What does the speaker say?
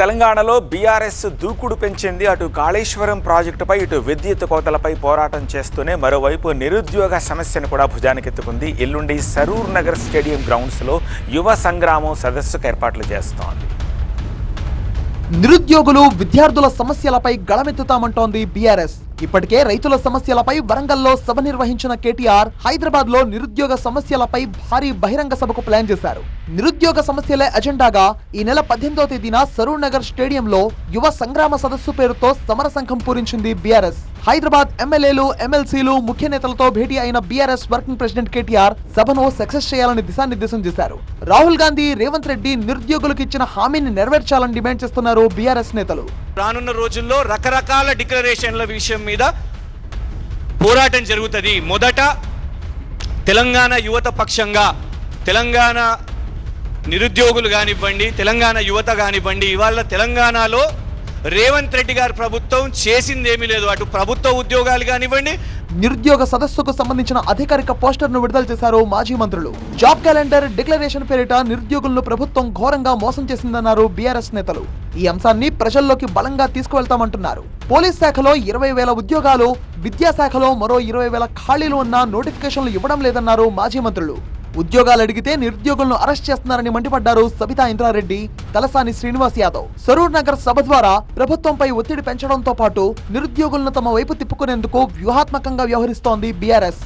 తెలంగాణలో బీఆర్ఎస్ దూకుడు పెంచింది. అటు కాళేశ్వరం ప్రాజెక్టుపై ఇటు విద్యుత్ కోతలపై పోరాటం చేస్తూనే మరోవైపు నిరుద్యోగ సమస్యను కూడా భుజానికెత్తుకుంది. ఎల్లుండి సరూర్ నగర్ స్టేడియం గ్రౌండ్స్లో యువ సంగ్రామం సదస్సుకు ఏర్పాట్లు చేస్తోంది. నిరుద్యోగులు విద్యార్థుల సమస్యలపై గళమెత్తుతామంటోంది బీఆర్ఎస్. ఇప్పటికే రైతుల సమస్యలపై వరంగల్లో సభ నిర్వహించిన కేటీఆర్ హైదరాబాద్ లో నిరుద్యోగ సమస్యలపై భారీ బహిరంగ సభకు ప్లాన్ చేశారు. నిరుద్యోగ సమస్యలే అజెండాగా ఈ నెల 18వ తేదీన సరూర్ నగర్ స్టేడియంలో యువ సంగ్రామ సదస్సు పేరుతో సమర సంఘం పూరించింది బీఆర్ఎస్. హైదరాబాద్ ఎమ్మెల్యేలు, ఎమ్మెల్సీలు, ముఖ్య నేతలతో భేటీ అయిన బీఆర్ఎస్ వర్కింగ్ ప్రెసిడెంట్ కేటీఆర్ సభను సక్సెస్ చేయాలని దిశానిర్దేశం చేశారు. రాహుల్ గాంధీ, రేవంత్ రెడ్డి నిరుద్యోగులకు ఇచ్చిన హామీని నెరవేర్చాలని డిమాండ్ చేస్తున్నారు బీఆర్ఎస్ నేతలు. రానున్న రోజుల్లో రకరకాల డిక్లరేషన్ల విషయం మీద పోరాటం జరుగుతుంది. మొదట తెలంగాణ యువత పక్షంగా తెలంగాణ నిరుద్యోగులు కానివ్వండి, తెలంగాణ యువత కానివ్వండి, ఇవాళ తెలంగాణలో రేవంత్ రెడ్డి గారి ప్రభుత్వం చేసిందేమీ లేదు. అటు ప్రభుత్వ ఉద్యోగాలు కానివ్వండి. నిరుద్యోగ సదస్సుకు సంబంధించిన అధికారిక పోస్టర్ ను విడుదల చేశారు మాజీ మంత్రులు. జాబ్ క్యాలెండర్, డిక్లరేషన్ పేరిట నిరుద్యోగులను ప్రభుత్వం ఘోరంగా మోసం చేసిందన్నారు బీఆర్ఎస్ నేతలు. ఈ అంశాన్ని ప్రజల్లోకి బలంగా తీసుకువెళ్తామంటున్నారు. పోలీస్ శాఖలో 20,000 ఉద్యోగాలు, విద్యాశాఖలో మరో 20,000 ఖాళీలు ఉన్న నోటిఫికేషన్లు ఇవ్వడం లేదన్నారు మాజీ మంత్రులు. ఉద్యోగాలు అడిగితే నిరుద్యోగులను అరెస్ట్ చేస్తున్నారని మండిపడ్డారు సబితా ఇంద్రారెడ్డి, తలసాని శ్రీనివాస్ యాదవ్. సరూర్ నగర్ సభ ద్వారా ప్రభుత్వంపై ఒత్తిడి పెంచడంతో పాటు నిరుద్యోగులను తమ వైపు తిప్పుకునేందుకు వ్యూహాత్మకంగా వ్యవహరిస్తోంది బీఆర్ఎస్.